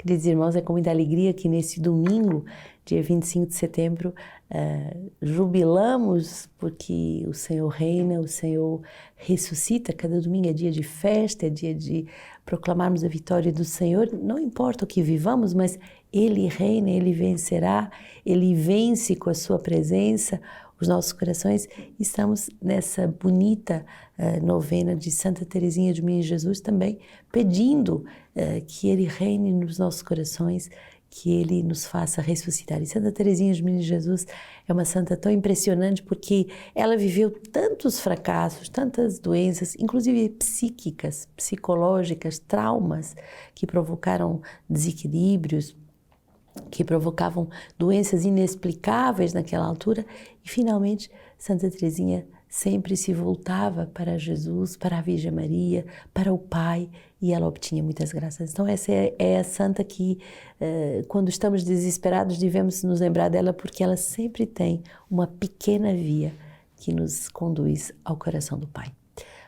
Queridos irmãos, é com muita alegria que nesse domingo, dia 25 de setembro, jubilamos porque o Senhor reina, o Senhor ressuscita. Cada domingo é dia de festa, é dia de proclamarmos a vitória do Senhor. Não importa o que vivamos, mas Ele reina, Ele vencerá, Ele vence com a sua presença os nossos corações. Estamos nessa bonita novena de Santa Teresinha de Menino Jesus também, pedindo que Ele reine nos nossos corações, que Ele nos faça ressuscitar. E Santa Teresinha de Menino Jesus é uma santa tão impressionante porque ela viveu tantos fracassos, tantas doenças, inclusive psíquicas, psicológicas, traumas que provocaram desequilíbrios, que provocavam doenças inexplicáveis naquela altura, e finalmente Santa Teresinha sempre se voltava para Jesus, para a Virgem Maria, para o Pai, e ela obtinha muitas graças. Então essa é a santa que, quando estamos desesperados, devemos nos lembrar dela, porque ela sempre tem uma pequena via que nos conduz ao coração do Pai.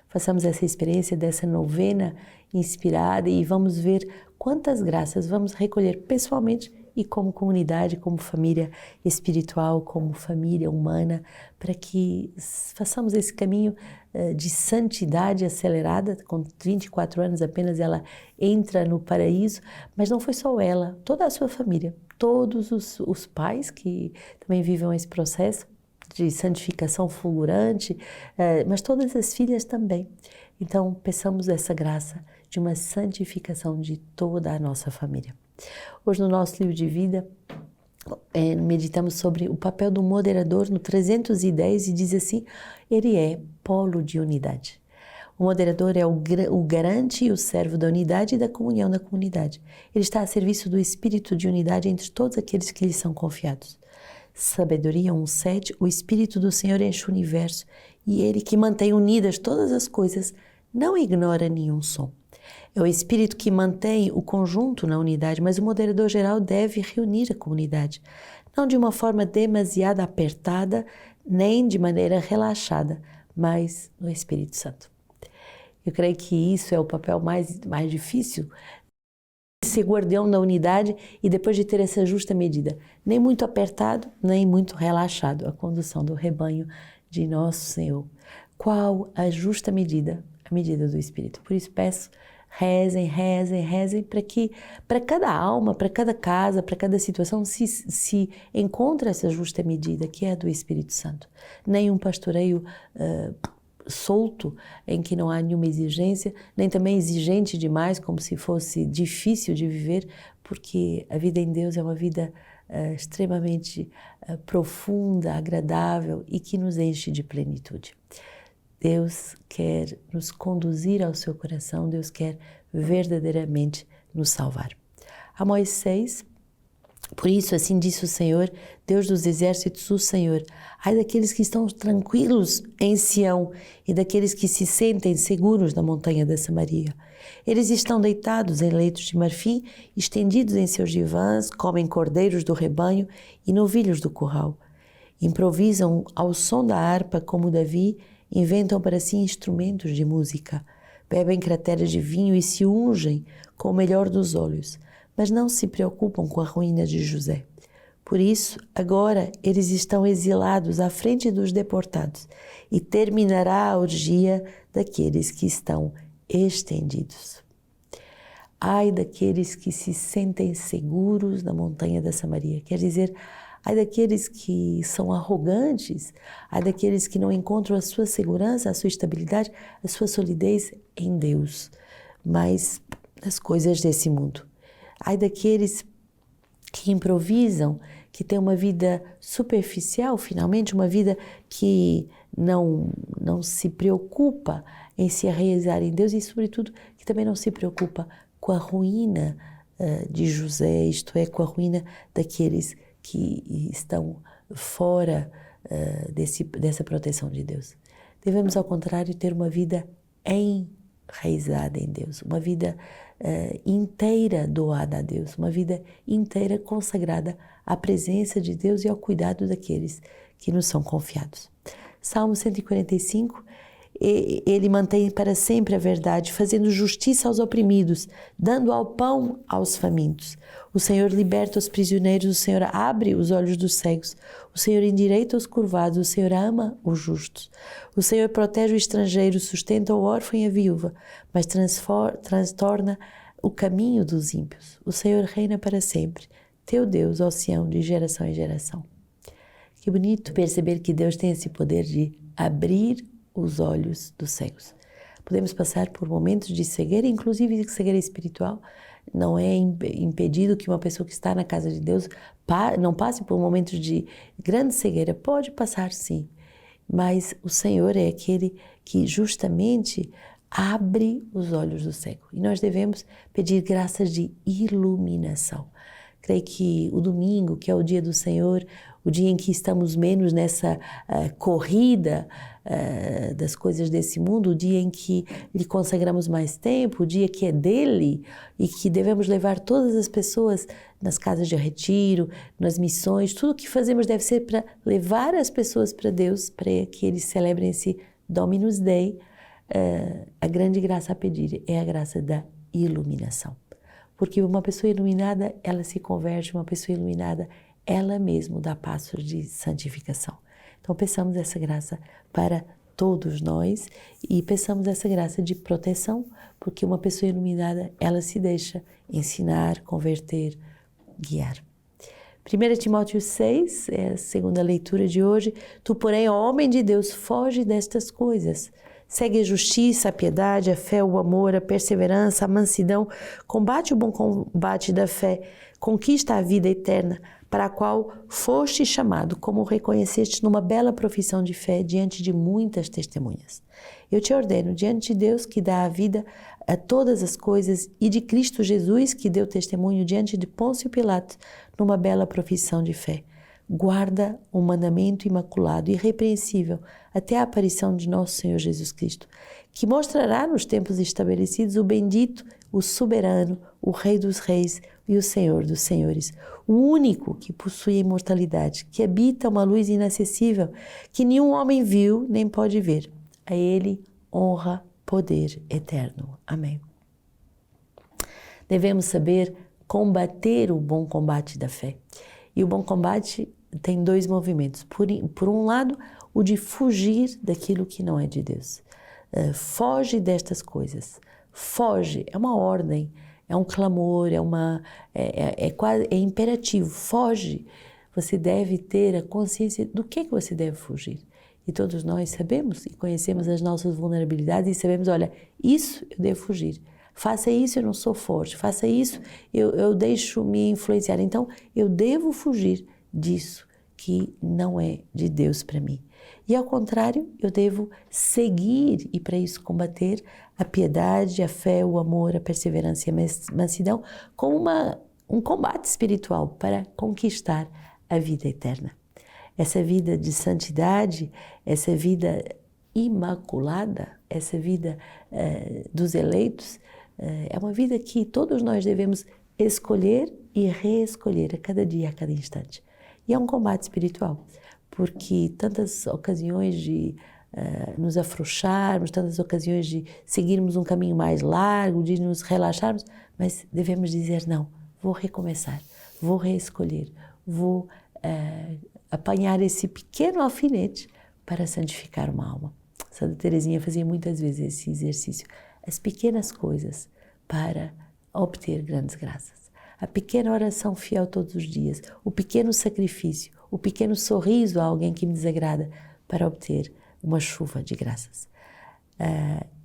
Façamos essa experiência dessa novena inspirada e vamos ver quantas graças vamos recolher pessoalmente e como comunidade, como família espiritual, como família humana, para que façamos esse caminho de santidade acelerada. Com 24 anos apenas ela entra no paraíso, mas não foi só ela, toda a sua família, todos os pais que também vivem esse processo de santificação fulgurante, mas todas as filhas também. Então, peçamos essa graça de uma santificação de toda a nossa família. Hoje, no nosso livro de vida, meditamos sobre o papel do moderador no 310 e diz assim: ele é polo de unidade. O moderador é o garante e o servo da unidade e da comunhão da comunidade. Ele está a serviço do espírito de unidade entre todos aqueles que lhe são confiados. Sabedoria 1:7, o Espírito do Senhor enche o universo e Ele que mantém unidas todas as coisas não ignora nenhum som. É o Espírito que mantém o conjunto na unidade, mas o moderador geral deve reunir a comunidade, não de uma forma demasiado apertada, nem de maneira relaxada, mas no Espírito Santo. Eu creio que isso é o papel mais difícil, ser guardião da unidade e depois de ter essa justa medida, nem muito apertado, nem muito relaxado, a condução do rebanho de nosso Senhor. Qual a justa medida? A medida do Espírito. Por isso peço, rezem para que para cada alma, para cada casa, para cada situação se encontre essa justa medida, que é a do Espírito Santo. Nem um pastoreio solto, em que não há nenhuma exigência, nem também exigente demais, como se fosse difícil de viver, porque a vida em Deus é uma vida extremamente profunda, agradável e que nos enche de plenitude. Deus quer nos conduzir ao seu coração, Deus quer verdadeiramente nos salvar. Amós 6, por isso assim disse o Senhor, Deus dos exércitos, o Senhor: ai daqueles que estão tranquilos em Sião e daqueles que se sentem seguros na montanha da Samaria. Eles estão deitados em leitos de marfim, estendidos em seus divãs, comem cordeiros do rebanho e novilhos do curral. Improvisam ao som da harpa como Davi, inventam para si instrumentos de música, bebem crateras de vinho e se ungem com o melhor dos óleos, mas não se preocupam com a ruína de José. Por isso, agora eles estão exilados à frente dos deportados e terminará a orgia daqueles que estão estendidos. Ai daqueles que se sentem seguros na montanha da Samaria, quer dizer, ai daqueles que são arrogantes, ai daqueles que não encontram a sua segurança, a sua estabilidade, a sua solidez em Deus, mas nas coisas desse mundo. Ai daqueles que improvisam, que têm uma vida superficial, finalmente, uma vida que não se preocupa em se realizar em Deus e, sobretudo, que também não se preocupa com a ruína de José, isto é, com a ruína daqueles que estão fora dessa proteção de Deus. Devemos, ao contrário, ter uma vida enraizada em Deus, uma vida inteira doada a Deus, uma vida inteira consagrada à presença de Deus e ao cuidado daqueles que nos são confiados. Salmo 145, Ele mantém para sempre a verdade, fazendo justiça aos oprimidos, dando ao pão aos famintos. O Senhor liberta os prisioneiros, o Senhor abre os olhos dos cegos, o Senhor endireita os curvados, o Senhor ama os justos. O Senhor protege o estrangeiro, sustenta o órfão e a viúva, mas transtorna o caminho dos ímpios. O Senhor reina para sempre, teu Deus, ó Sião, de geração em geração. Que bonito perceber que Deus tem esse poder de abrir os olhos dos cegos. Podemos passar por momentos de cegueira, inclusive cegueira espiritual. Não é impedido que uma pessoa que está na casa de Deus não passe por momentos de grande cegueira. Pode passar, sim. Mas o Senhor é aquele que justamente abre os olhos do cego. E nós devemos pedir graças de iluminação. Creio que o domingo, que é o dia do Senhor, o dia em que estamos menos nessa corrida das coisas desse mundo, o dia em que lhe consagramos mais tempo, o dia que é dele e que devemos levar todas as pessoas nas casas de retiro, nas missões, tudo o que fazemos deve ser para levar as pessoas para Deus, para que eles celebrem esse Dominus Dei. A grande graça a pedir é a graça da iluminação. Porque uma pessoa iluminada, ela se converte, uma pessoa iluminada, ela mesma dá passos de santificação. Então, peçamos essa graça para todos nós e peçamos essa graça de proteção, porque uma pessoa iluminada, ela se deixa ensinar, converter, guiar. 1 Timóteo 6, é a segunda leitura de hoje. Tu, porém, ó homem de Deus, foge destas coisas. Segue a justiça, a piedade, a fé, o amor, a perseverança, a mansidão. Combate o bom combate da fé. Conquista a vida eterna, para a qual foste chamado, como reconheceste numa bela profissão de fé diante de muitas testemunhas. Eu te ordeno, diante de Deus que dá a vida a todas as coisas e de Cristo Jesus que deu testemunho diante de Pôncio Pilatos numa bela profissão de fé. Guarda o mandamento imaculado e irrepreensível até a aparição de nosso Senhor Jesus Cristo, que mostrará nos tempos estabelecidos o bendito, o soberano, o Rei dos Reis e o Senhor dos Senhores, o único que possui a imortalidade, que habita uma luz inacessível, que nenhum homem viu nem pode ver. A Ele honra, poder eterno. Amém. Devemos saber combater o bom combate da fé. E o bom combate tem dois movimentos. Por um lado, o de fugir daquilo que não é de Deus. Foge destas coisas. Foge, é uma ordem, é um clamor, é imperativo. Foge. Você deve ter a consciência do que você deve fugir. E todos nós sabemos e conhecemos as nossas vulnerabilidades e sabemos, olha, isso eu devo fugir. Faça isso, eu não sou forte. Faça isso, eu deixo-me influenciar. Então, eu devo fugir disso que não é de Deus para mim. E ao contrário, eu devo seguir e para isso combater a piedade, a fé, o amor, a perseverança e a mansidão com um combate espiritual para conquistar a vida eterna. Essa vida de santidade, essa vida imaculada, essa vida dos eleitos, é uma vida que todos nós devemos escolher e reescolher a cada dia, a cada instante. E é um combate espiritual, porque tantas ocasiões de nos afrouxarmos, tantas ocasiões de seguirmos um caminho mais largo, de nos relaxarmos, mas devemos dizer não, vou recomeçar, vou reescolher, vou apanhar esse pequeno alfinete para santificar uma alma. Santa Teresinha fazia muitas vezes esse exercício. As pequenas coisas para obter grandes graças. A pequena oração fiel todos os dias, o pequeno sacrifício, o pequeno sorriso a alguém que me desagrada para obter uma chuva de graças.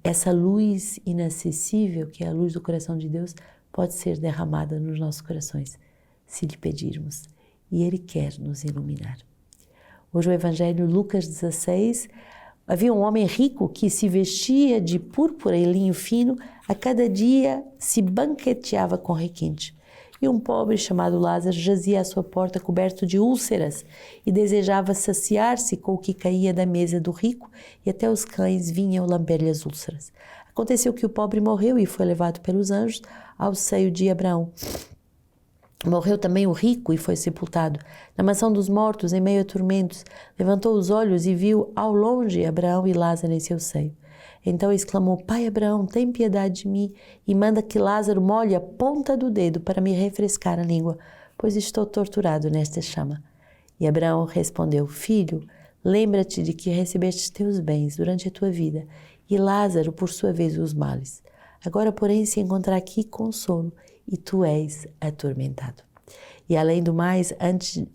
Essa luz inacessível, que é a luz do coração de Deus, pode ser derramada nos nossos corações, se lhe pedirmos. E Ele quer nos iluminar. Hoje o Evangelho, Lucas 16, havia um homem rico que se vestia de púrpura e linho fino, a cada dia se banqueteava com requinte. E um pobre chamado Lázaro jazia à sua porta coberto de úlceras e desejava saciar-se com o que caía da mesa do rico, e até os cães vinham lamber-lhe as úlceras. Aconteceu que o pobre morreu e foi levado pelos anjos ao seio de Abraão. Morreu também o rico e foi sepultado. Na mansão dos mortos, em meio a tormentos, levantou os olhos e viu ao longe Abraão e Lázaro em seu seio. Então exclamou: Pai Abraão, tem piedade de mim e manda que Lázaro molhe a ponta do dedo para me refrescar a língua, pois estou torturado nesta chama. E Abraão respondeu: Filho, lembra-te de que recebeste teus bens durante a tua vida, e Lázaro, por sua vez, os males. Agora, porém, se encontrar aqui consolo, e tu és atormentado. E além do mais,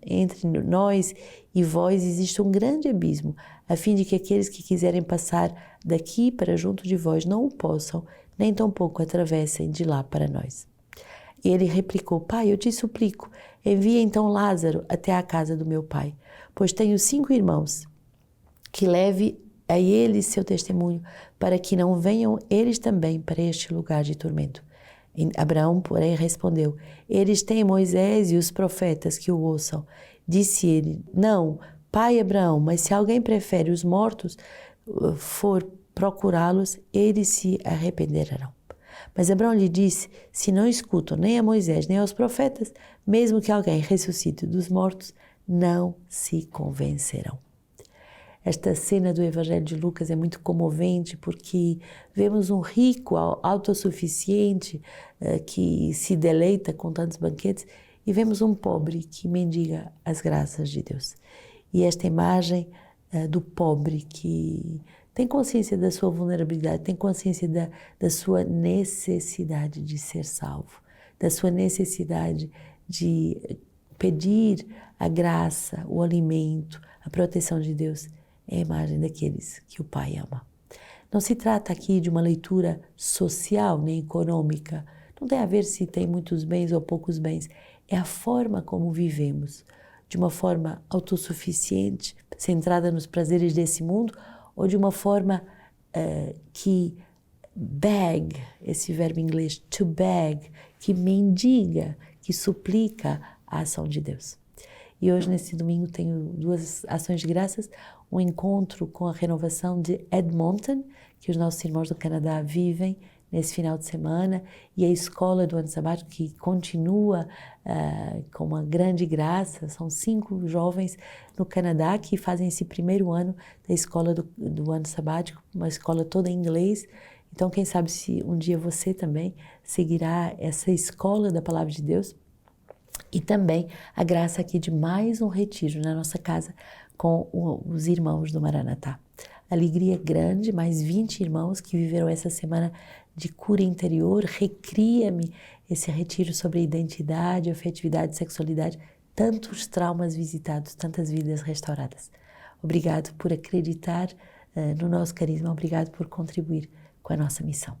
entre nós e vós existe um grande abismo, a fim de que aqueles que quiserem passar daqui para junto de vós não o possam, nem tampouco atravessem de lá para nós. E ele replicou: Pai, eu te suplico, envia então Lázaro até à casa do meu pai, pois tenho 5 irmãos, que leve a eles seu testemunho, para que não venham eles também para este lugar de tormento. Abraão, porém, respondeu: Eles têm Moisés e os profetas que o ouçam. Disse ele: Não, pai Abraão, mas se alguém prefere os mortos, for procurá-los, eles se arrependerão. Mas Abraão lhe disse: Se não escutam nem a Moisés nem aos profetas, mesmo que alguém ressuscite dos mortos, não se convencerão. Esta cena do Evangelho de Lucas é muito comovente porque vemos um rico autossuficiente que se deleita com tantos banquetes e vemos um pobre que mendiga as graças de Deus. E esta imagem do pobre que tem consciência da sua vulnerabilidade, tem consciência da sua necessidade de ser salvo, da sua necessidade de pedir a graça, o alimento, a proteção de Deus, é a imagem daqueles que o Pai ama. Não se trata aqui de uma leitura social nem econômica, não tem a ver se tem muitos bens ou poucos bens, é a forma como vivemos, de uma forma autossuficiente, centrada nos prazeres desse mundo, ou de uma forma que beg, esse verbo em inglês, to beg, que mendiga, que suplica a ação de Deus. E hoje, nesse domingo, tenho 2 ações de graças, um encontro com a renovação de Edmonton, que os nossos irmãos do Canadá vivem nesse final de semana, e a escola do ano sabático, que continua com uma grande graça. São 5 jovens no Canadá que fazem esse primeiro ano da escola do ano sabático, uma escola toda em inglês. Então, quem sabe se um dia você também seguirá essa escola da Palavra de Deus. E também a graça aqui de mais um retiro na nossa casa com os irmãos do Maranatá. Alegria grande, mais 20 irmãos que viveram essa semana de cura interior. Recria-me esse retiro sobre identidade, afetividade, sexualidade, tantos traumas visitados, tantas vidas restauradas. Obrigado por acreditar no nosso carisma, obrigado por contribuir com a nossa missão.